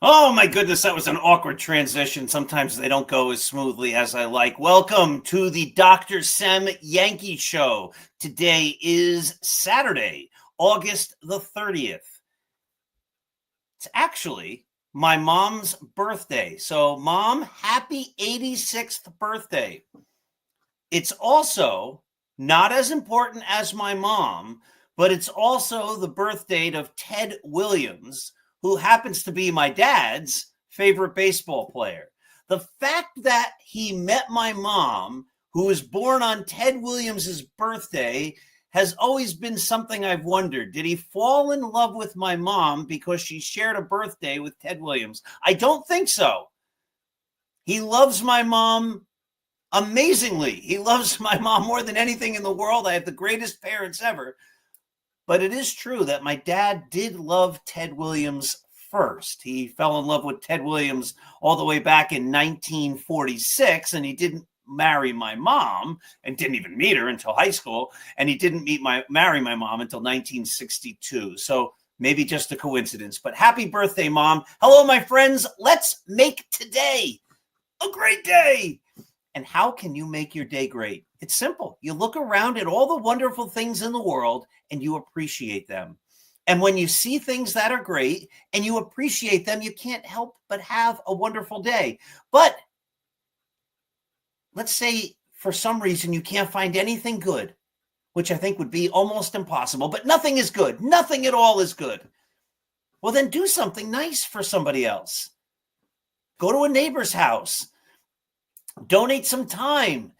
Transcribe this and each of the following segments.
Oh my goodness, that was an awkward transition. Sometimes they don't go as smoothly as I like. Welcome to the Dr. Sem Yankee Show. Today is Saturday, August the 30th. It's actually my mom's birthday. So, Mom, happy 86th birthday. It's also not as important as my mom, but it's also the birth date of Ted Williams, who happens to be my dad's favorite baseball player. The fact that he met my mom, who was born on Ted Williams's birthday, has always been something I've wondered. Did he fall in love with my mom because she shared a birthday with Ted Williams? I don't think so. He loves my mom amazingly. He loves my mom more than anything in the world. I have the greatest parents ever. But it is true that my dad did love Ted Williams first. He fell in love with Ted Williams all the way back in 1946, and he didn't marry my mom and didn't even meet her until high school, and he didn't marry my mom until 1962. So maybe just a coincidence. But happy birthday, Mom. Hello, my friends. Let's make today a great day. And how can you make your day great? It's simple. You look around at all the wonderful things in the world and you appreciate them. And when you see things that are great and you appreciate them, you can't help but have a wonderful day. But let's say for some reason you can't find anything good, which I think would be almost impossible, but nothing is good. Nothing at all is good. Well, then do something nice for somebody else. Go to a neighbor's house. Donate some time.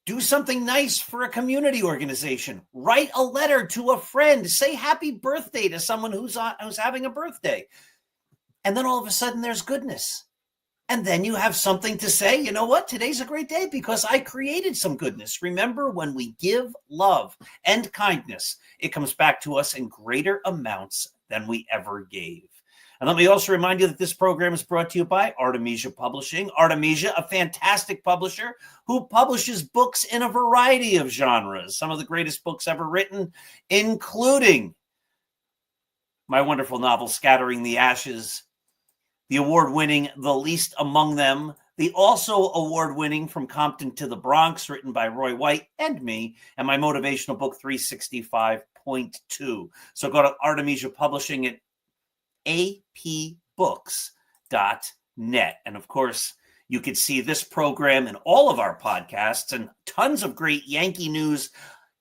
Do something nice for a community organization. Write a letter to a friend. Say happy birthday to someone who's having a birthday. And then all of a sudden there's goodness. And then you have something to say, you know what? Today's a great day because I created some goodness. Remember, when we give love and kindness, it comes back to us in greater amounts than we ever gave. And let me also remind you that this program is brought to you by Artemisia Publishing. Artemisia, a fantastic publisher who publishes books in a variety of genres. Some of the greatest books ever written, including my wonderful novel, Scattering the Ashes, the award-winning The Least Among Them, the also award-winning From Compton to the Bronx, written by Roy White and me, and my motivational book, 365.2. So go to Artemisia Publishing at apbooks.net. And of course, you can see this program and all of our podcasts and tons of great Yankee news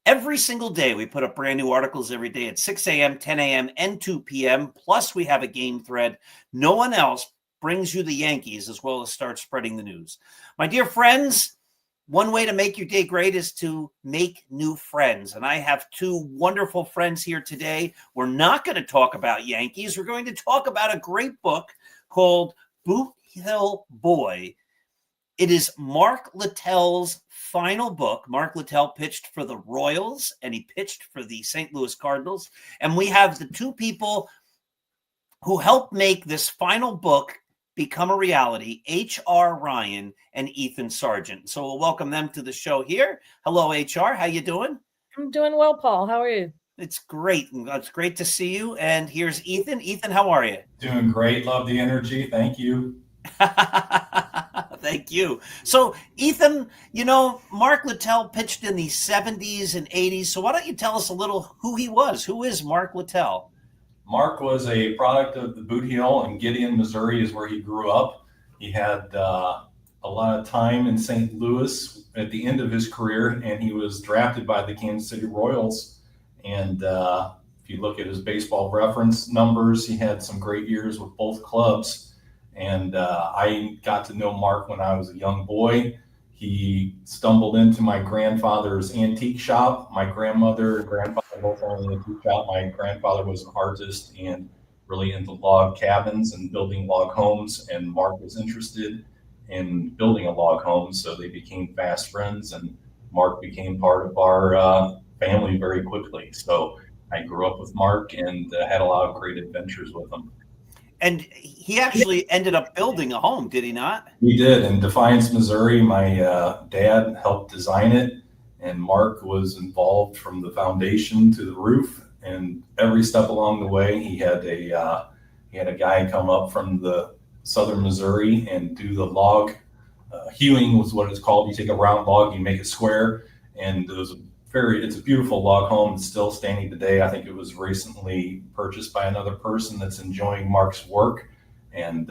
every single day. We put up brand new articles every day at 6 a.m., 10 a.m., and 2 p.m. Plus, we have a game thread. No one else brings you the Yankees as well as start spreading the news. My dear friends, one way to make your day great is to make new friends. And I have two wonderful friends here today. We're not going to talk about Yankees. We're going to talk about a great book called Bootheel Boy. It is Mark Littell's final book. Mark Littell pitched for the Royals and he pitched for the St. Louis Cardinals. And we have the two people who helped make this final book become a reality, H.R. Ryan and Ethan Sargent. So we'll welcome them to the show here. Hello, H.R. How you doing? I'm doing well, Paul. How are you? It's great. It's great to see you. And here's Ethan. Ethan, how are you? Doing great. Love the energy. Thank you. Thank you. So, Ethan, you know, Mark Littell pitched in the 70s and 80s. So why don't you tell us a little who he was? Who is Mark Littell? Mark was a product of the Bootheel in Gideon, Missouri is where he grew up. He had a lot of time in St. Louis at the end of his career, and he was drafted by the Kansas City Royals. And if you look at his baseball reference numbers, he had some great years with both clubs. And I got to know Mark when I was a young boy. He stumbled into my grandfather's antique shop. My grandmother and grandfather both owned an antique shop. My grandfather was an artist and really into log cabins and building log homes. And Mark was interested in building a log home, so they became fast friends. And Mark became part of our family very quickly. So I grew up with Mark and had a lot of great adventures with him. And he actually ended up building a home, did he not? He did. In Defiance, Missouri, my dad helped design it, and Mark was involved from the foundation to the roof. And every step along the way, he had a guy come up from the southern Missouri and do the log hewing was what it's called. You take a round log, you make it square, and it's a beautiful log home. It's still standing today. I think it was recently purchased by another person that's enjoying Mark's work, and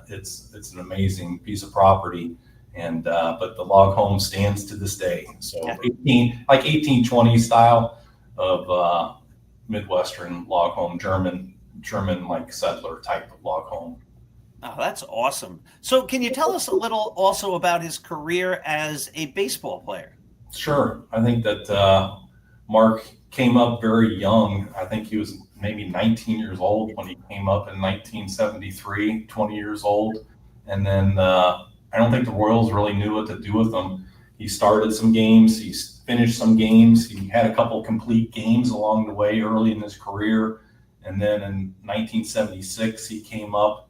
it's an amazing piece of property. And but the log home stands to this day. So 1820 style of Midwestern log home, German like settler type of log home. Oh, that's awesome. So can you tell us a little also about his career as a baseball player? Sure. I think that Mark came up very young. I think he was maybe 19 years old when he came up in 1973, 20 years old. And then I don't think the Royals really knew what to do with him. He started some games. He finished some games. He had a couple complete games along the way early in his career. And then in 1976, he came up,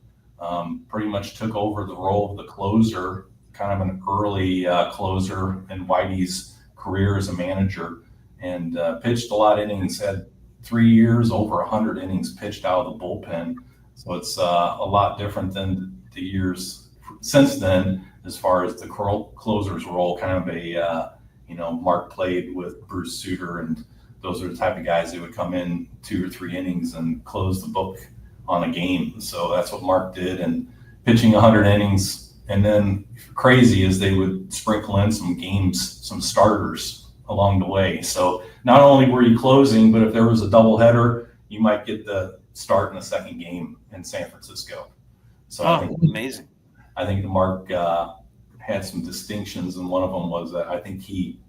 pretty much took over the role of the closer, kind of an early closer in Whitey's career as a manager, and pitched a lot of innings, had 3 years, over 100 innings pitched out of the bullpen. So it's a lot different than the years since then, as far as the closer's role, kind of a, Mark played with Bruce Sutter, and those are the type of guys that would come in 2 or 3 innings and close the book on a game. So that's what Mark did, and pitching 100 innings. And then crazy is they would sprinkle in some games, some starters along the way. So not only were you closing, but if there was a doubleheader, you might get the start in the second game in San Francisco. So amazing. I think Mark had some distinctions, and one of them was that I think he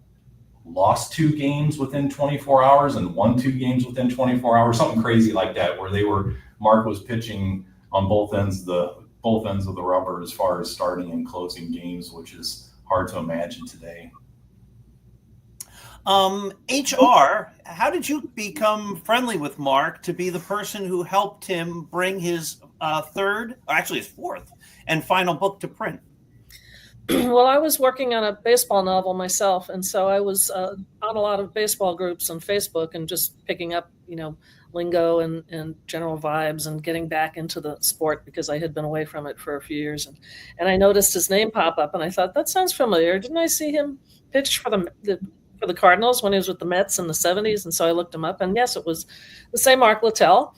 lost 2 games within 24 hours and won 2 games within 24 hours, something crazy like that, where Mark was pitching on both ends of the rubber as far as starting and closing games, which is hard to imagine today. HR, how did you become friendly with Mark to be the person who helped him bring his his fourth and final book to print? Well, I was working on a baseball novel myself, and so I was on a lot of baseball groups on Facebook and just picking up, lingo and general vibes and getting back into the sport because I had been away from it for a few years. And I noticed his name pop up, and I thought, that sounds familiar. Didn't I see him pitch for the Cardinals when he was with the Mets in the 70s? And so I looked him up, and yes, it was the same Mark Littell.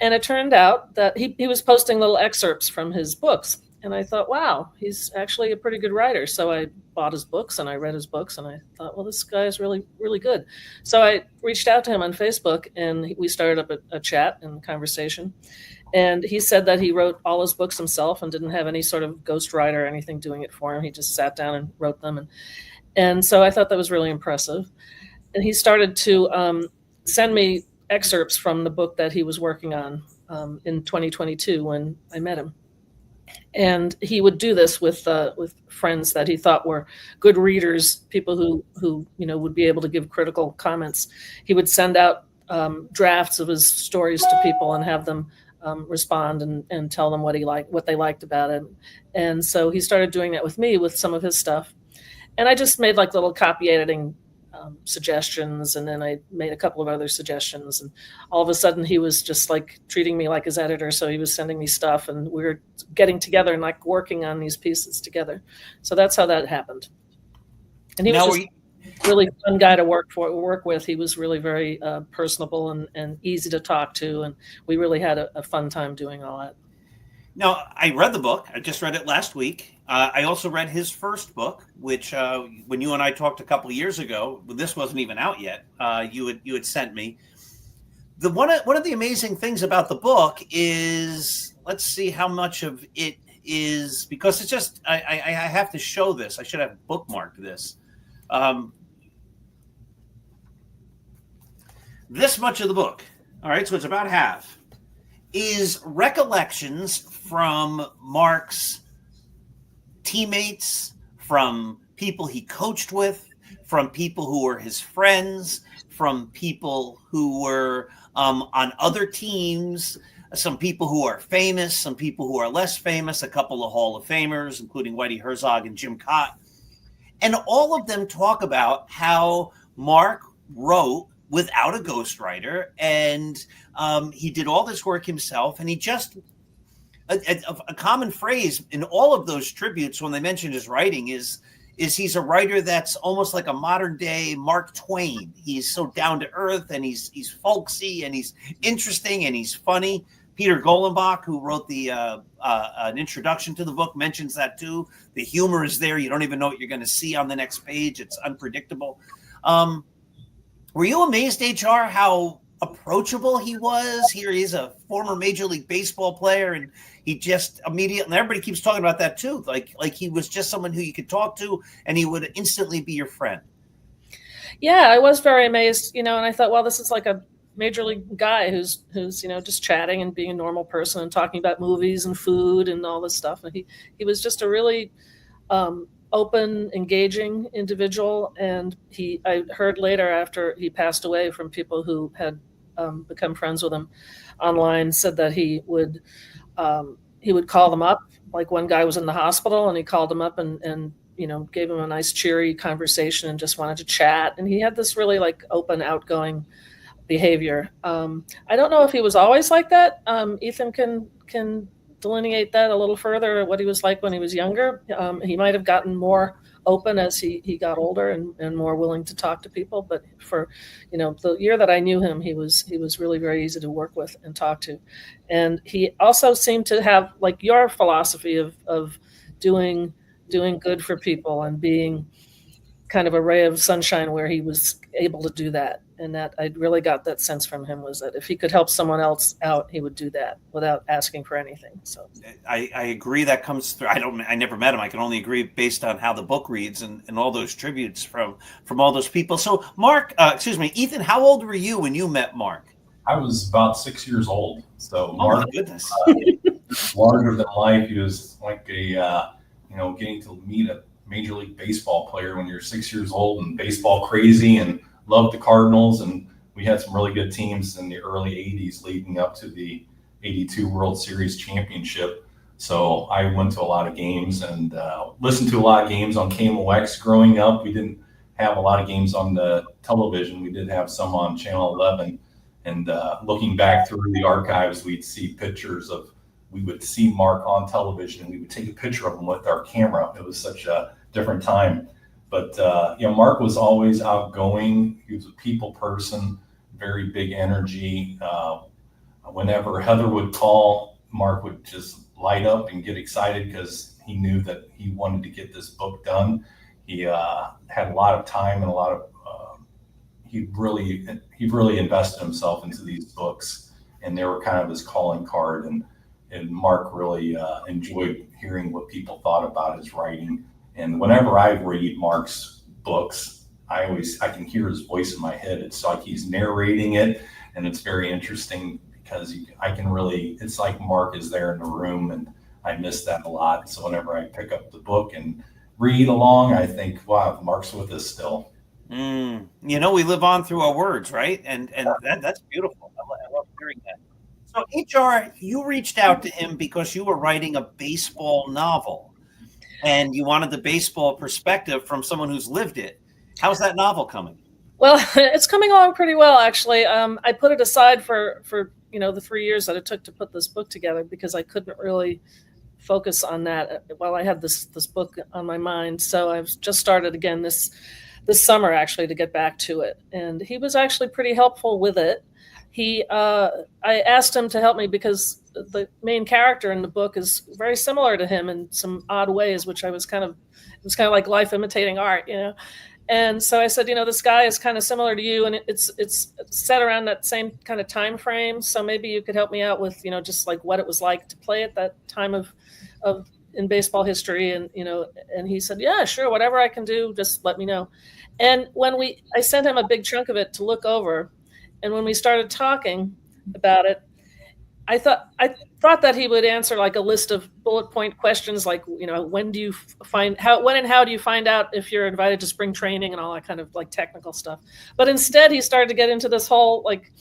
And it turned out that he was posting little excerpts from his books. And I thought, wow, he's actually a pretty good writer. So I bought his books and I read his books, and I thought, well, this guy is really, really good. So I reached out to him on Facebook, and we started up a chat and conversation. And he said that he wrote all his books himself and didn't have any sort of ghostwriter or anything doing it for him. He just sat down and wrote them. And so I thought that was really impressive. And he started to send me excerpts from the book that he was working on in 2022 when I met him. And he would do this with friends that he thought were good readers, people who would be able to give critical comments. He would send out drafts of his stories to people and have them respond and tell them what they liked about it. And so he started doing that with me with some of his stuff. And I just made like little copy editing suggestions, and then I made a couple of other suggestions, and all of a sudden he was just like treating me like his editor. So he was sending me stuff, and we were getting together and like working on these pieces together. So that's how that happened. And he was just a really fun guy to work with. He was really very personable and easy to talk to, and we really had a fun time doing all that. Now, I read the book. I just read it last week. I also read his first book, which when you and I talked a couple of years ago, this wasn't even out yet. You had sent me. One of the amazing things about the book is, let's see how much of it is, because it's just I have to show this. I should have bookmarked this. This much of the book. All right, so it's about half. Is recollections from Mark's teammates, from people he coached with, from people who were his friends, from people who were on other teams, some people who are famous, some people who are less famous, a couple of Hall of Famers, including Whitey Herzog and Jim Cott. And all of them talk about how Mark wrote without a ghostwriter, and he did all this work himself, and he just a common phrase in all of those tributes when they mention his writing is he's a writer that's almost like a modern day Mark Twain. He's so down to earth, and he's folksy, and he's interesting, and he's funny. Peter Golenbach, who wrote the an introduction to the book, mentions that too. The humor is there. You don't even know what you're going to see on the next page. It's unpredictable. Were you amazed, HR, how approachable he was? Here he is, a former Major League Baseball player, and he just immediately, and everybody keeps talking about that too, like he was just someone who you could talk to, and he would instantly be your friend. Yeah, I was very amazed, and I thought, well, this is like a Major League guy who's just chatting and being a normal person and talking about movies and food and all this stuff. And he was just a really open, engaging individual. And I heard later, after he passed away, from people who had become friends with him online, said that he would call them up. Like, one guy was in the hospital, and he called him up and gave him a nice cheery conversation and just wanted to chat. And he had this really like open, outgoing behavior. I don't know if he was always like that. Ethan can delineate that a little further, what he was like when he was younger. He might have gotten more open as he got older and more willing to talk to people. But for the year that I knew him, he was really very easy to work with and talk to. And he also seemed to have like your philosophy of doing good for people and being kind of a ray of sunshine, where he was able to do that. And that I really got that sense from him, was that if he could help someone else out, he would do that without asking for anything. So I agree, that comes through. I never met him. I can only agree based on how the book reads and all those tributes from all those people. So Ethan, how old were you when you met Mark? I was about 6 years old. So Mark, my goodness, larger than life. He was like getting to meet a Major League Baseball player when you're 6 years old and baseball crazy, and loved the Cardinals. And we had some really good teams in the early 80s leading up to the 82 World Series championship. So I went to a lot of games and listened to a lot of games on KMOX growing up. We didn't have a lot of games on the television. We did have some on Channel 11. And looking back through the archives, we'd see pictures of, we would see Mark on television, and we would take a picture of him with our camera. It was such a different time. But, Mark was always outgoing. He was a people person, very big energy. Whenever Heather would call, Mark would just light up and get excited because he knew that he wanted to get this book done. He had a lot of time and a lot of, he really invested himself into these books, and they were kind of his calling card. And Mark really enjoyed hearing what people thought about his writing. And whenever I read Mark's books, I can hear his voice in my head. It's like he's narrating it, and it's very interesting because it's like Mark is there in the room, and I miss that a lot. So whenever I pick up the book and read along, I think, wow, Mark's with us still. We live on through our words, right? And that's beautiful. I love hearing that. So HR, you reached out to him because you were writing a baseball novel, and you wanted the baseball perspective from someone who's lived it. How's that novel coming? Well, it's coming along pretty well, actually. I put it aside for the 3 years that it took to put this book together, because I couldn't really focus on that while I had this book on my mind. So I've just started again this summer, actually, to get back to it. And he was actually pretty helpful with it. I asked him to help me because the main character in the book is very similar to him in some odd ways, which it was kind of like life imitating art, And so I said, this guy is kind of similar to you, and it's set around that same kind of time frame. So maybe you could help me out with, just like what it was like to play at that time of in baseball history. And, and he said, yeah, sure. Whatever I can do, just let me know. And I sent him a big chunk of it to look over. And when we started talking about it, I thought that he would answer like a list of bullet point questions, like, when do you when and how do you find out if you're invited to spring training and all that kind of like technical stuff. But instead he started to get into this whole like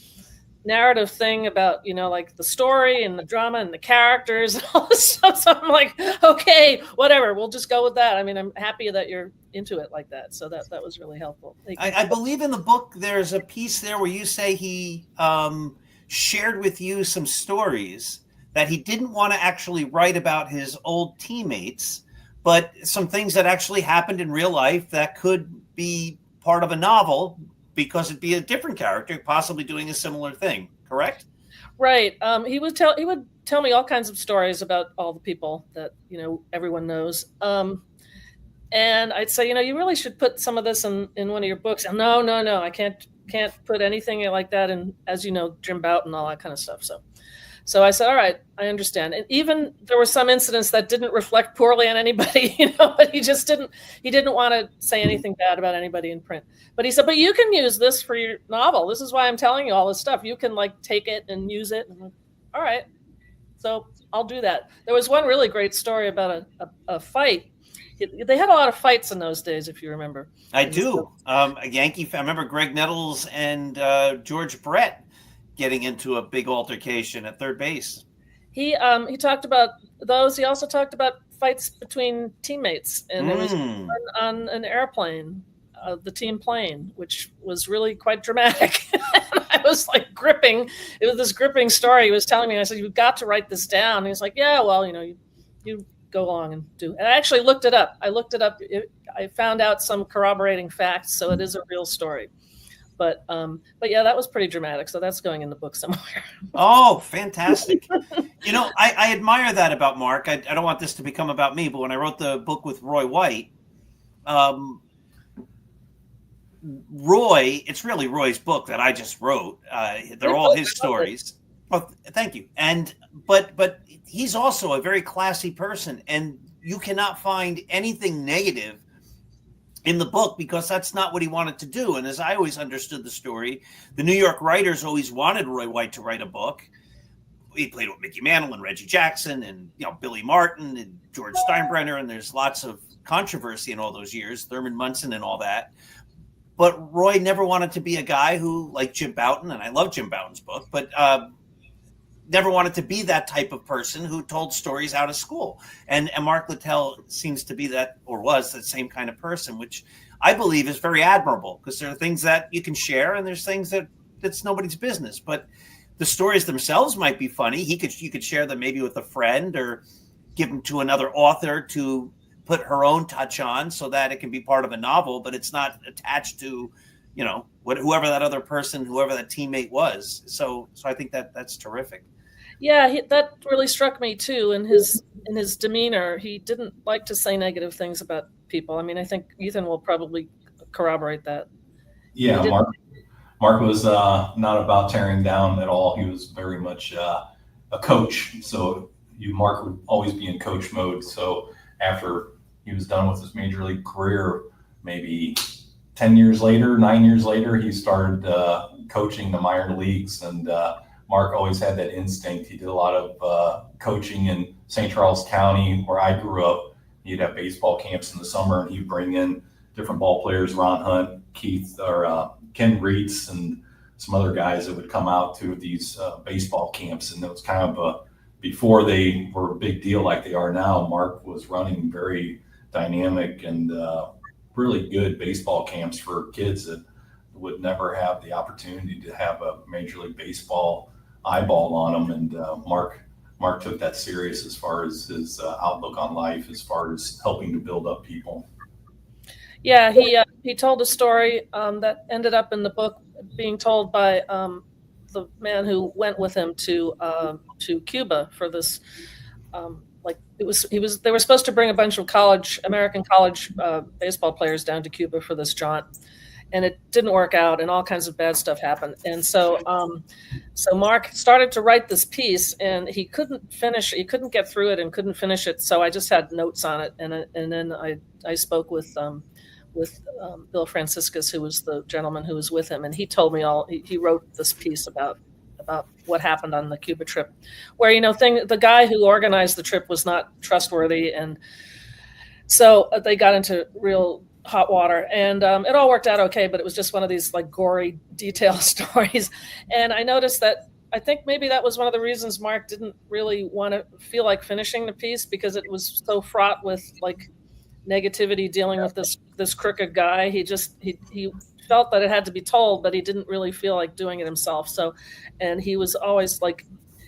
narrative thing about, like the story and the drama and the characters and all this stuff. So I'm like, okay, whatever, we'll just go with that. I mean, I'm happy that you're into it like that. So that was really helpful. I believe in the book, there's a piece there where you say he shared with you some stories that he didn't want to actually write about his old teammates, but some things that actually happened in real life that could be part of a novel because it'd be a different character possibly doing a similar thing. Correct? Right. He would tell me all kinds of stories about all the people that, everyone knows. And I'd say, you really should put some of this in one of your books. And no, I can't put anything like that in, as you know, Jim Bouton, all that kind of stuff. So I said, all right, I understand. And even there were some incidents that didn't reflect poorly on anybody, but he didn't want to say anything bad about anybody in print. But he said, but you can use this for your novel. This is why I'm telling you all this stuff. You can take it and use it. And I'm like, all right. So I'll do that. There was one really great story about a fight. They had a lot of fights in those days, if you remember. I do. A Yankee fan. I remember Greg Nettles and George Brett getting into a big altercation at third base. He talked about those. He also talked about fights between teammates, and there was one on an airplane, the team plane, which was really quite dramatic. I was gripping. It was this gripping story he was telling me. I said, "You've got to write this down." And he's like, "Yeah, well, you go along and do." And I actually looked it up. I found out some corroborating facts, so it is a real story. But yeah, that was pretty dramatic. So that's going in the book somewhere. Oh, fantastic. I admire that about Mark. I don't want this to become about me, but when I wrote the book with Roy White, Roy, it's really Roy's book that I just wrote. They're all his stories. Oh, thank you. But he's also a very classy person, and you cannot find anything negative in the book because that's not what he wanted to do. And as I always understood the story, the New York writers always wanted Roy White to write a book. He played with Mickey Mantle and Reggie Jackson and Billy Martin and George Steinbrenner, and there's lots of controversy in all those years, Thurman Munson and all that. But Roy never wanted to be a guy who, like Jim Bouton, and I love Jim Bouton's book, but never wanted to be that type of person who told stories out of school. And Mark Littell seems to be that, or was that same kind of person, which I believe is very admirable because there are things that you can share and there's things that's nobody's business. But the stories themselves might be funny. You could share them maybe with a friend or give them to another author to put her own touch on so that it can be part of a novel, but it's not attached to, whoever that other person, whoever that teammate was. So I think that's terrific. Yeah, that really struck me too. In his demeanor, he didn't like to say negative things about people. I mean, I think Ethan will probably corroborate that. Yeah, Mark was not about tearing down at all. He was very much a coach. So Mark would always be in coach mode. So after he was done with his major league career, maybe 9 years later, he started coaching the minor leagues. And Mark always had that instinct. He did a lot of coaching in St. Charles County, where I grew up. He'd have baseball camps in the summer, and he'd bring in different ball players, Ron Hunt, Ken Reitz, and some other guys that would come out to these baseball camps. And it was kind of before they were a big deal like they are now. Mark was running very dynamic and really good baseball camps for kids that would never have the opportunity to have a Major League Baseball eyeball on them. And Mark took that serious as far as his outlook on life, as far as helping to build up people. Yeah, he told a story that ended up in the book being told by the man who went with him to Cuba for this. They were supposed to bring a bunch of American college baseball players down to Cuba for this jaunt, and it didn't work out, and all kinds of bad stuff happened. And so Mark started to write this piece, and he couldn't finish. He couldn't get through it and couldn't finish it. So I just had notes on it, and then I spoke with Bill Franciscus, who was the gentleman who was with him, and he told me he wrote this piece about what happened on the Cuba trip, where the guy who organized the trip was not trustworthy, and so they got into real hot water, and it all worked out okay, but it was just one of these gory detail stories. And I noticed that I think maybe that was one of the reasons Mark didn't really want to feel like finishing the piece, because it was so fraught with negativity dealing with this crooked guy. He felt that it had to be told, but he didn't really feel like doing it himself. So, and he was always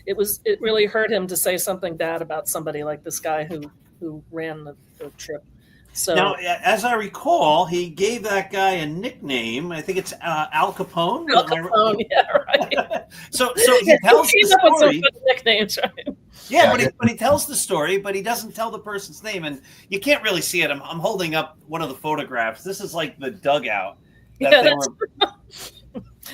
it really hurt him to say something bad about somebody like this guy who ran the trip. So now, as I recall, he gave that guy a nickname. I think it's Al Capone. Al Capone, yeah, right. So he tells the story. With some good nicknames, right? Yeah, but he tells the story, but he doesn't tell the person's name, and you can't really see it. I'm holding up one of the photographs. This is like the dugout.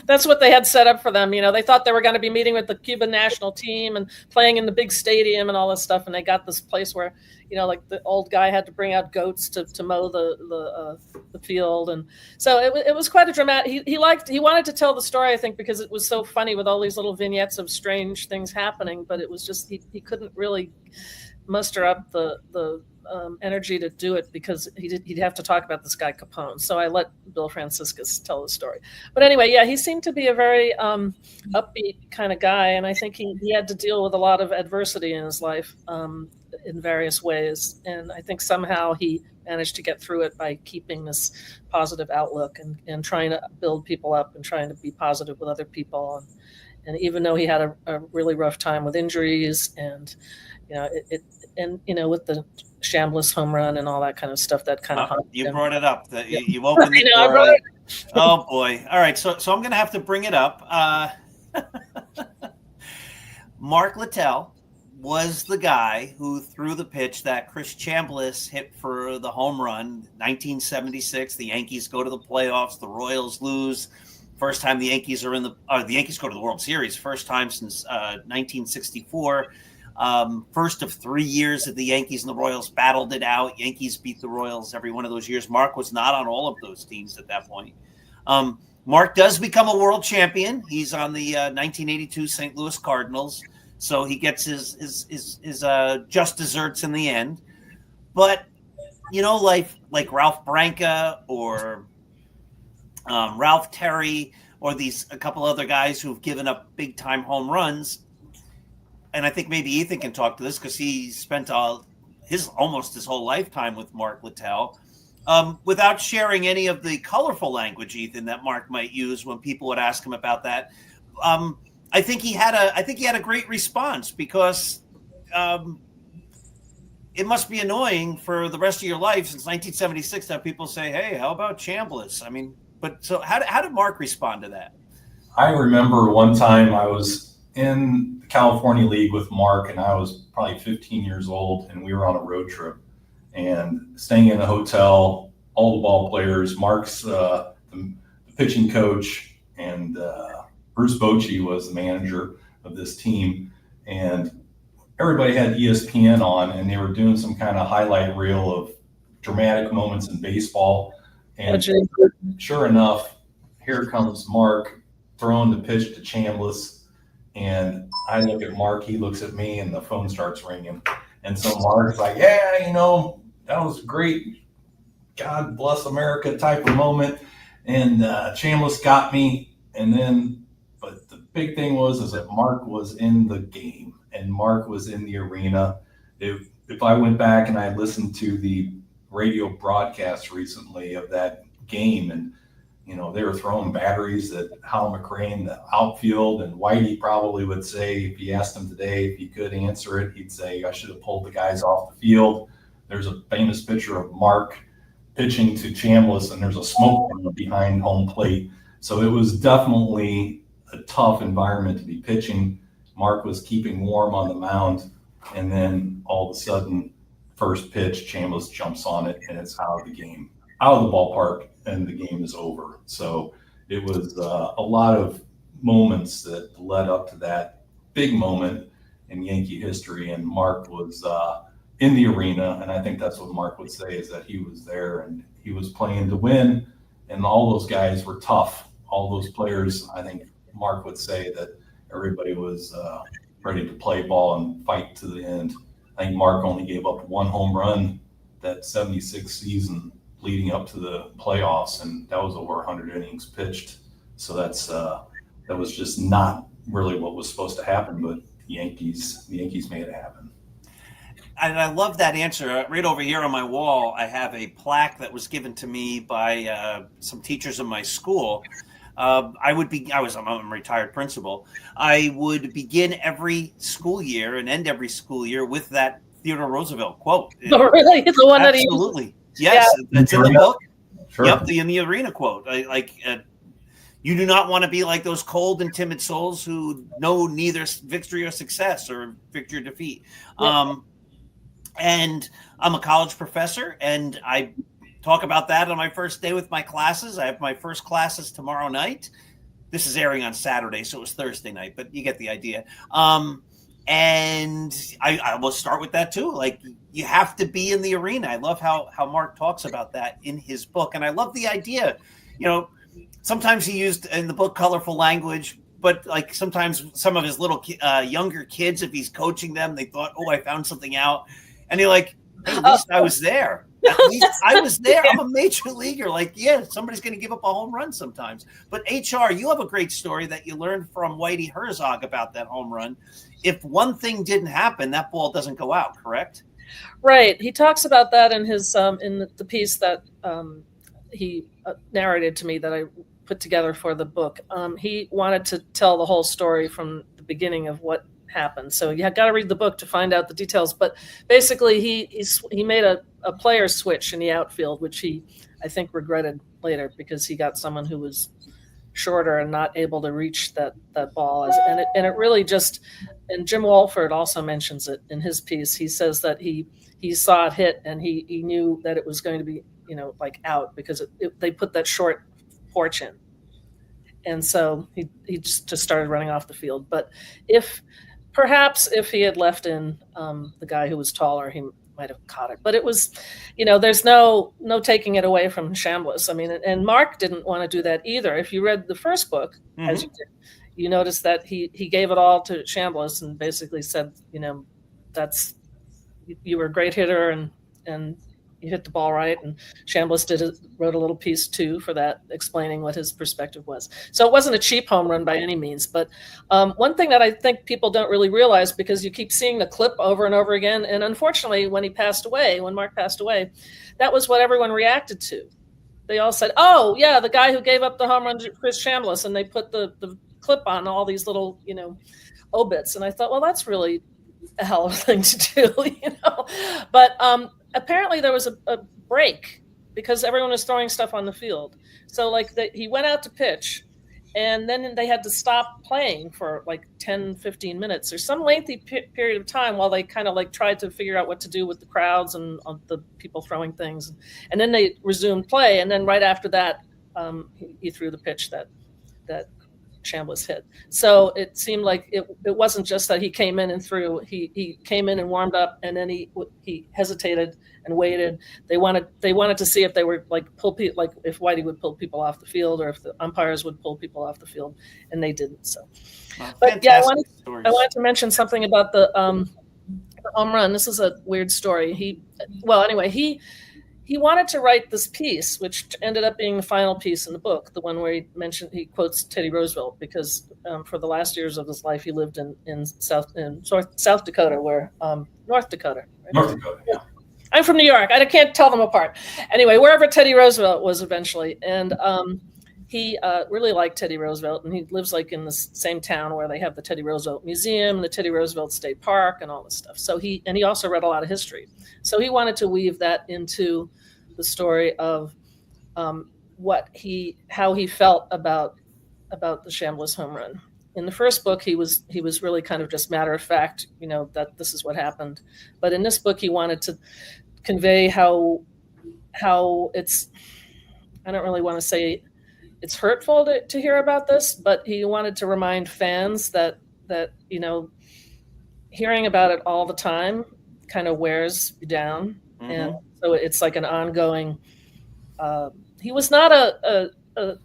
That's what they had set up for them. They thought they were going to be meeting with the Cuban national team and playing in the big stadium and all this stuff. And they got this place where, like the old guy had to bring out goats to mow the field. And so it was quite a dramatic. He wanted to tell the story, I think, because it was so funny with all these little vignettes of strange things happening. But it was just he couldn't really muster up the energy to do it because he'd have to talk about this guy Capone. So I let Bill Franciscus tell the story. But anyway, yeah, he seemed to be a very upbeat kind of guy, and I think he had to deal with a lot of adversity in his life in various ways. And I think somehow he managed to get through it by keeping this positive outlook and trying to build people up and trying to be positive with other people. And even though he had a really rough time with injuries and with the Chambliss home run and all that kind of stuff, that kind of you brought it up. You opened the door. I oh boy! All right, so I'm going to have to bring it up. Mark Littell was the guy who threw the pitch that Chris Chambliss hit for the home run. 1976, the Yankees go to the playoffs. The Royals lose. First time the Yankees are the Yankees go to the World Series. First time since 1964. First of 3 years that the Yankees and the Royals battled it out. Yankees beat the Royals every one of those years. Mark was not on all of those teams at that point. Mark does become a world champion. He's on the 1982 St. Louis Cardinals, so he gets his just desserts in the end. But like Ralph Branca or Ralph Terry or a couple other guys who've given up big time home runs. And I think maybe Ethan can talk to this because he spent almost his whole lifetime with Mark Littell, without sharing any of the colorful language, Ethan, that Mark might use when people would ask him about that. I think he had a great response because it must be annoying for the rest of your life since 1976 to have people say, "Hey, how about Chambliss?" I mean, but so how did Mark respond to that? I remember one time I was in the California League with Mark, and I was probably 15 years old, and we were on a road trip and staying in a hotel, all the ball players, Mark's the pitching coach, and Bruce Bochy was the manager of this team, and everybody had ESPN on, and they were doing some kind of highlight reel of dramatic moments in baseball, and sure enough, here comes Mark throwing the pitch to Chambliss. And I look at Mark, he looks at me, and the phone starts ringing. And so Mark's like, yeah, that was great. God bless America type of moment. And Chambliss got me. But the big thing is that Mark was in the game and Mark was in the arena. If I went back and I listened to the radio broadcast recently of that game, and they were throwing batteries at Hal McCrane, the outfield, and Whitey probably would say, if you asked him today if he could answer it, he'd say, I should have pulled the guys off the field. There's a famous picture of Mark pitching to Chambliss, and there's a smoke behind home plate. So it was definitely a tough environment to be pitching. Mark was keeping warm on the mound, and then all of a sudden, first pitch, Chambliss jumps on it, and it's out of the game, out of the ballpark, and the game is over. So it was a lot of moments that led up to that big moment in Yankee history. And Mark was in the arena, and I think that's what Mark would say, is that he was there and he was playing to win, and all those guys were tough. All those players, I think Mark would say that everybody was ready to play ball and fight to the end. I think Mark only gave up one home run that 76 season leading up to the playoffs, and that was over 100 innings pitched. So that was just not really what was supposed to happen, but the Yankees made it happen. And I love that answer. Right over here on my wall, I have a plaque that was given to me by some teachers in my school. I'm a retired principal. I would begin every school year and end every school year with that Theodore Roosevelt quote. Oh, really? The one that he used? Absolutely. Yes, it's in the book. Sure. Yep, in the arena quote. You do not want to be like those cold and timid souls who know neither victory or success or victory or defeat. Yep. And I'm a college professor, and I talk about that on my first day with my classes. I have my first classes tomorrow night. This is airing on Saturday, so it was Thursday night, but you get the idea. And I will start with that too. Like, you have to be in the arena. I love how Mark talks about that in his book. And I love the idea, sometimes he used in the book colorful language, but like sometimes some of his little younger kids, if he's coaching them, they thought, oh, I found something out. And you're like, hey, at least I was there. At least I was there. I'm a major leaguer. Like, yeah, somebody's going to give up a home run sometimes. But HR, you have a great story that you learned from Whitey Herzog about that home run. If one thing didn't happen, that ball doesn't go out, correct? Right. He talks about that in his in the piece that he narrated to me that I put together for the book. He wanted to tell the whole story from the beginning of what happened. So you got to read the book to find out the details. But basically, he made a player switch in the outfield, which he, I think, regretted later because he got someone who was shorter and not able to reach that ball. And it really just, and Jim Walford also mentions it in his piece. He says that he saw it hit and he knew that it was going to be, like out because they put that short porch in. And so he just started running off the field. But perhaps if he had left in the guy who was taller, he might have caught it. But it was, there's no taking it away from Chambliss. I mean, and Mark didn't want to do that either. If you read the first book, as you did, you notice that he gave it all to Chambliss and basically said, you were a great hitter and you hit the ball right. And Chambliss wrote a little piece too for that, explaining what his perspective was. So it wasn't a cheap home run by any means. But one thing that I think people don't really realize, because you keep seeing the clip over and over again, and unfortunately, when Mark passed away, that was what everyone reacted to. They all said, "Oh, yeah, the guy who gave up the home run to Chris Chambliss," and they put the clip on all these little, obits. And I thought, well, that's really a hell of a thing to do, But apparently there was a break because everyone was throwing stuff on the field. So he went out to pitch and then they had to stop playing for like 10, 15 minutes or some lengthy period of time while they kind of tried to figure out what to do with the crowds and the people throwing things. And then they resumed play. And then right after that, he threw the pitch that Chambliss hit. So it seemed like it wasn't just that he came in and threw. He came in and warmed up, and then he hesitated and waited. They wanted to see if they were if Whitey would pull people off the field or if the umpires would pull people off the field, and they didn't. So, but yeah, I wanted to mention something about the home run. This is a weird story. He wanted to write this piece, which ended up being the final piece in the book, the one where he quotes Teddy Roosevelt, because for the last years of his life, he lived in South Dakota, North Dakota. Right? North Dakota, yeah. I'm from New York. I can't tell them apart. Anyway, wherever Teddy Roosevelt was eventually. And he really liked Teddy Roosevelt, and he lives in the same town where they have the Teddy Roosevelt Museum and the Teddy Roosevelt State Park and all this stuff. So he also read a lot of history. So he wanted to weave that into the story of how he felt about the Chambliss home run. In the first book, he was really kind of just matter of fact, that this is what happened. But in this book, he wanted to convey how it's, I don't really want to say it's hurtful to hear about this, but he wanted to remind fans that hearing about it all the time kind of wears you down. Mm-hmm. And so it's like an ongoing, he was not a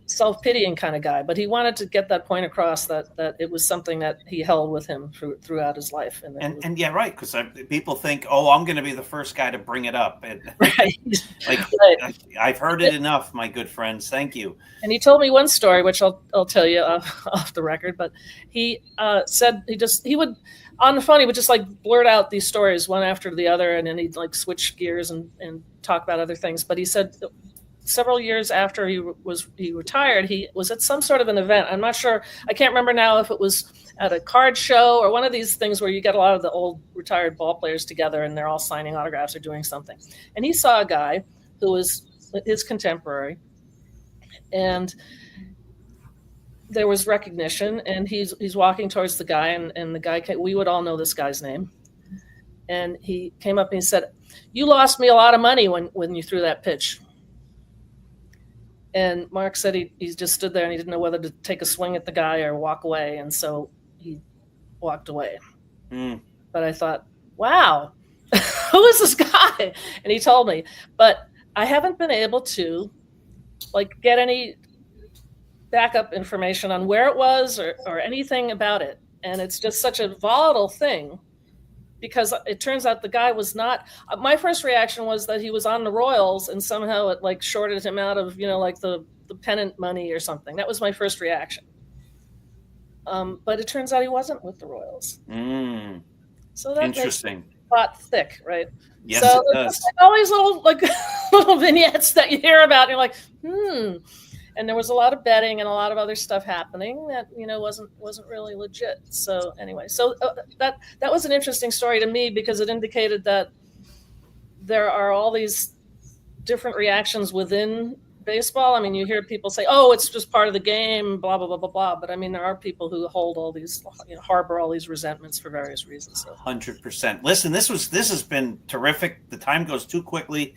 self-pitying kind of guy, but he wanted to get that point across that it was something that he held with him throughout his life. And yeah, right, because people think, oh, I'm going to be the first guy to bring it up. Right. Right. I've heard it enough, my good friends. Thank you. And he told me one story, which I'll tell you off the record, but he said he would, on the phone, he would just blurt out these stories one after the other, and then he'd switch gears and talk about other things. But he said several years after he retired, he was at some sort of an event. I'm not sure. I can't remember now if it was at a card show or one of these things where you get a lot of the old retired ball players together and they're all signing autographs or doing something. And he saw a guy who was his contemporary, and there was recognition, and he's walking towards the guy, and the guy we would all know this guy's name. And he came up and he said, "You lost me a lot of money when you threw that pitch." And Mark said he just stood there and he didn't know whether to take a swing at the guy or walk away. And so he walked away. But I thought, wow, who is this guy? And he told me, but I haven't been able to get any backup information on where it was or anything about it. And it's just such a volatile thing, because it turns out the guy was not. My first reaction was that he was on the Royals and somehow it shorted him out of the pennant money or something. That was my first reaction. But it turns out he wasn't with the Royals. So that interesting. Makes the plot thick, right? Yes, so it does. All these little little vignettes that you hear about, and you're like, And there was a lot of betting and a lot of other stuff happening that wasn't really legit. So anyway, that was an interesting story to me, because it indicated that there are all these different reactions within baseball. I mean, you hear people say, "Oh, it's just part of the game," blah blah blah blah blah. But I mean, there are people who hold all these, harbor all these resentments for various reasons. 100%. Listen, this has been terrific. The time goes too quickly.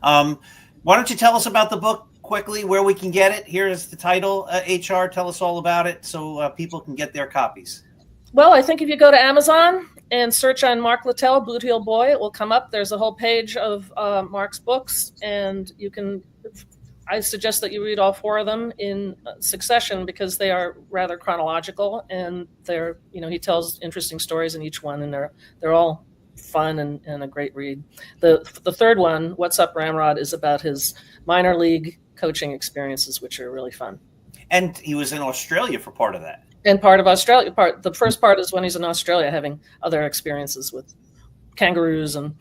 Why don't you tell us about the book quickly, where we can get it? Here is the title. HR, tell us all about it so people can get their copies. Well, I think if you go to Amazon and search on Mark Littell, Bootheel Boy, it will come up. There's a whole page of Mark's books, and I suggest that you read all 4 of them in succession, because they are rather chronological, and he tells interesting stories in each one, and they're all fun and a great read. The third one, What's Up, Ramrod, is about his minor league coaching experiences, which are really fun. And he was in Australia for part of that. And part of Australia, the first part is when he's in Australia having other experiences with kangaroos and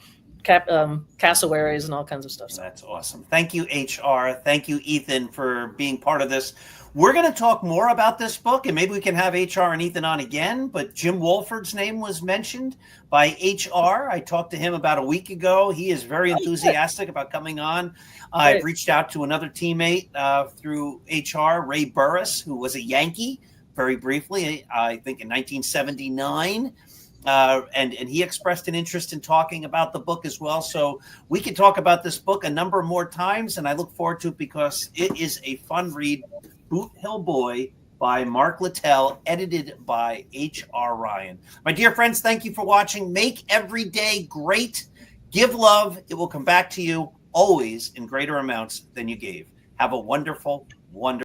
cassowaries and all kinds of stuff. That's awesome. Thank you, HR. Thank you, Ethan, for being part of this. We're going to talk more about this book, and maybe we can have HR and Ethan on again, but Jim Wolford's name was mentioned by HR. I talked to him about a week ago. He is very enthusiastic about coming on. I've reached out to another teammate through HR, Ray Burris, who was a Yankee very briefly, I think in 1979. And he expressed an interest in talking about the book as well. So we can talk about this book a number more times, and I look forward to it because it is a fun read. Bootheel Boy by Mark Littell, edited by H.R. Ryan. My dear friends, thank you for watching. Make every day great. Give love. It will come back to you always in greater amounts than you gave. Have a wonderful, wonderful